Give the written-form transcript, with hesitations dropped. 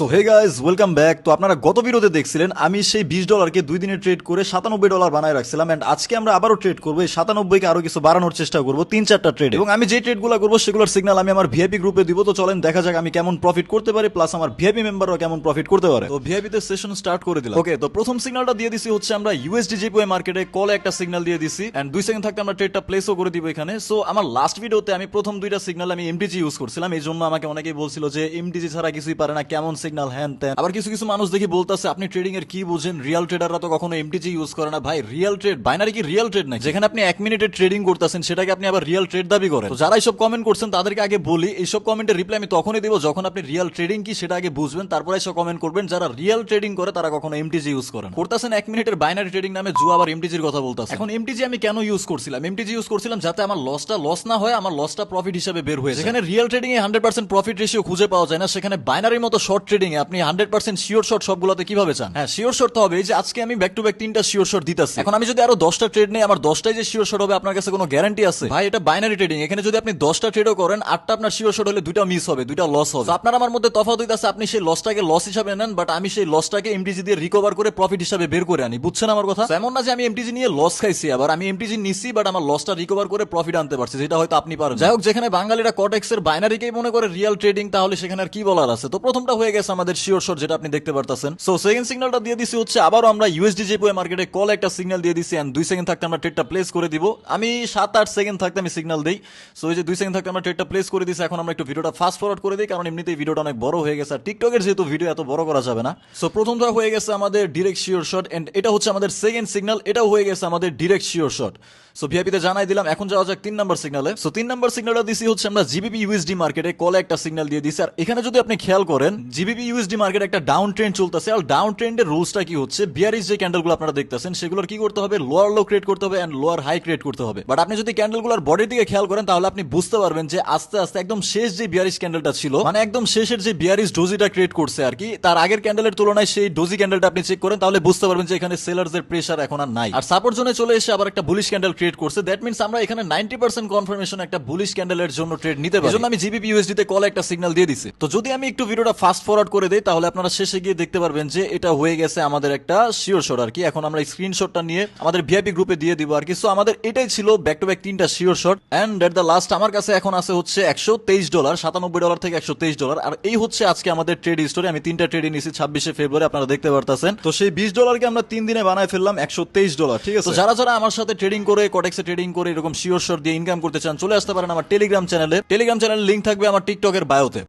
So hey guys welcome back. তো আপনারা গত ভিডিওতে দেখছিলেন আমি সেই $20কে 2 দিনে ট্রেড করে $97 বানায় রাখছিলাম, এন্ড আজকে আমরা আবারও ট্রেড করবো এই 97কে আরো কিছু বাড়ানোর চেষ্টা করবো 3-4টা ট্রেড, এবং আমি যে ট্রেডগুলো করবো সেগুলোর সিগন্যাল আমি আমার ভিআইপি গ্রুপে দিব। তো চলেন দেখা যাক আমি কেমন প্রফিট করতে পারি, প্লাস আমার ভিআইপি মেম্বাররা কেমন প্রফিট করতে পারে। তো ভিআইপি তে সেশন স্টার্ট করে দিলাম। ওকে, তো প্রথম সিগন্যালটা দিয়ে দিছি হচ্ছে আমরা ইউএসডি জেপিওয়াই মার্কেটে কলে একটা সিগন্যাল দিয়ে দিছি, এন্ড 2 সেকেন্ড থাকতে আমরা ট্রেডটা প্লেসও করে দিব এখানে। সো আমার লাস্ট ভিডিওতে আমি প্রথম দুইটা সিগন্যাল আমি এমটিজি ইউজ করছিলাম, এই জন্য আমাকে অনেকেই বলছিল যে এমটিজি ছাড়া কিছুই পারে না, কেমন সিগন্যাল হ্যান ত্যান। আবার কিছু কিছু মানুষ দেখি বলতেছে আপনি ট্রেডিং এর কি বুঝেন, রিয়াল ট্রেডাররা তো কখনো এমটিজি ইউজ করে না। ভাই, রিয়াল ট্রেড বাইনারি কি রিয়াল ট্রেড নাকি? যেখানে আপনি 1 মিনিটের ট্রেডিং করতেছেন সেটাকে আপনি আবার রিয়াল ট্রেড দাবি করেন। তো যারা এইসব কমেন্ট করছেন তাদেরকে আগে বলি, এইসব কমেন্টের রিপ্লাই আমি তখনই দিব যখন আপনি রিয়াল ট্রেডিং কি সেটা আগে বুঝবেন, তারপরে এসব কমেন্ট করবেন। যারা রিয়াল ট্রেডিং করে তারা কখনো এমটিজি ইউজ করেন করতেছেন 1 মিনিটের বাইনারি ট্রেডিং নামে জুয়া, আবার এমটিজির কথা বলতেছে। এখন এমটিজি আমি কেন ইউজ করছিলাম? এমটিজি ইউজ করছিলাম যাতে আমার লসটা লস না হয়, আমার লসটা প্রফিট হিসেবে বের হয়ে যায়। যেখানে রিয়াল ট্রেডিং এ 100% প্রফিট রেশিও খুঁজে পাওয়া যায় না, সেখানে বাইনারির মতো শর্ট ট্রেডিং এ আপনি 100% শিওর শর্ট সবগুলোতে কিভাবে চান? হ্যাঁ, শিওর শর্ট হবে। এই যে আজকে আমি ব্যাক টু ব্যাক 3টা শিওর শর্ট দিতেছি, এখন আমি যদি আরো 10টা ট্রেড নেই আমার 10টাই যে শিওর শর্ট হবে আপনার কাছে কোনো গ্যারান্টি আছে? ভাই, এটা বাইনারি ট্রেডিং। এখানে যদি আপনি 10টা ট্রেডও করেন 8টা আপনার শিওর শর্ট হলে 2টা মিস হবে, 2টা লস হবে। আপনার আমার মধ্যে তফাৎ হইতাছে, আপনি সেই লসটাকে লস হিসাবে নেন, বাট আমি সেই লসটাকে এমটিজি দিয়ে রিকভার করে প্রফিট হিসাবে বের করে আনি। বুঝছেন আমার কথা? এমন না যে আমি এমটিজি নিয়ে লস খাইছি, আবার আমি এমটিজি নিছি বাট আমার লসটা রিকভার করে প্রফিট আনতে পারছি, যেটা হয়তো আপনি পারেন। যাই হোক, যেখানে বাঙালিরা কটেক্স এর বাইনারিকেই মনে করে রিয়াল ট্রেডিং, তাহলে সেখানে আর কি বলার আছে? তো প্রথমটা হয়ে গেছে আমাদের শিওর শর্ট, যেটা আপনি দেখতে পারতেছেন। সো সেকেন্ড সিগন্যালটা দিয়ে দিছি হচ্ছে আবারও আমরা ইউএসডি জেপিওয়াই মার্কেটে কল একটা সিগন্যাল দিয়ে দিছি, এন্ড 2 সেকেন্ড থাকতে আমরা ট্রেডটা প্লেস করে দিব। আমি 7-8 সেকেন্ড থাকতে আমি সিগন্যাল দেই। সো এই যে 2 সেকেন্ড থাকতে আমরা ট্রেডটা প্লেস করে দিছি। এখন আমরা একটু ভিডিওটা ফাস্ট ফরওয়ার্ড করে দিই, কারণ এমনিতেই ভিডিওটা অনেক বড় হয়ে গেছে, আর টিকটকের যেহেতু ভিডিও এত বড় করা যাবে না। সো প্রথমটা হয়ে গেছে আমাদের ডিরেক্ট শিওর শট, এন্ড এটা হচ্ছে আমাদের সেকেন্ড সিগন্যাল, এটাও হয়ে গেছে আমাদের ডিরেক্ট শিওর শট। সো ভিআইপিতে জানাই দিলাম। এখন যাওয়া যাক 3 নাম্বার সিগন্যালে। সো 3 নাম্বার সিগন্যালটা দিছি হচ্ছে আমরা জিবিপি ইউএসডি মার্কেটে কলে একটা সিগন্যাল দিয়ে দিছি, আর এখানে যদি আপনি খেয়াল করেন জিবিপি ইউএসডি মার্কেট একটা ডাউন ট্রেন্ড চলতেছে, আর ডাউন ট্রেন্ডের রুলসটা কি হচ্ছে, বিয়ারিশ যে ক্যান্ডেলগুলো আপনারা দেখতেছেন সেগুলোর কি করতে হবে, লোয়ার লো ক্রিয়েট করতে হবে এন্ড লোয়ার হাই ক্রিয়েট করতে হবে। বাট আপনি যদি ক্যান্ডেলগুলোর বডির দিকে খেয়াল করেন তাহলে আপনি বুঝতে পারবেন যে আস্তে আস্তে একদম শেষ যে বিয়ারিশ ক্যান্ডেলটা ছিল, মানে একদম শেষের যে বিয়ারিশ ডোজিটা ক্রিয়েট করছে আর কি, তার আগের ক্যান্ডেলের তুলনায় সেই ডোজি ক্যান্ডেলটা আপনি চেক করেন তাহলে বুঝতে পারবেন যে এখানে সেলারদের প্রেসার এখন আর নাই, আর সাপোর্ট জোনে চলে এসে আবার একটা বুলিশ ক্যান্ডেল ক্রিয়েট করছে। দ্যাট মিন্স আমরা এখানে 90% কনফার্মেশন একটা বুলিশ ক্যান্ডেলের জন্য ট্রেড নিতে পারি। এজন্য আমি জিবিপি ইউএসডি তে কলে একটা সিগন্যাল দিয়ে দিছি। তো যদি আমি একটু ভিডিওটা ফাস্ট ফরওয়ার্ড করে দেই তাহলে আপনারা শেষে গিয়ে দেখতে পারবেন যে এটা হয়ে গেছে আমাদের একটা শিওর শট আর কি। এখন আমরা স্ক্রিনশটটা নিয়ে আমাদের ভিআইপি গ্রুপে দিয়ে দিব আর কি। সো আমাদের এটাই ছিল ব্যাক টু ব্যাক 3টা sure shot, and at the last আমার কাছে এখন আছে হচ্ছে $123, $97 থেকে $123, আর এই হচ্ছে আজকে আমাদের ট্রেড হিস্টোরি। আমি 3টা ট্রেড নিয়েছি 26শে ফেব্রুয়ারি, আপনারা দেখতে পারতেছেন। তো সেই $20কে আমরা 3 দিনে বানায় ফেললাম $123, ঠিক আছে? তো যারা যারা আমার সাথে ট্রেডিং করে কটেক্সে ট্রেডিং করে এরকম শিওর শট দিয়ে ইনকাম করতে চান চলে আসতে পারেন আমার টেলিগ্রাম চ্যানেলে। টেলিগ্রাম চ্যানেলের লিংক থাকবে আমার টিকটকের বায়োতে।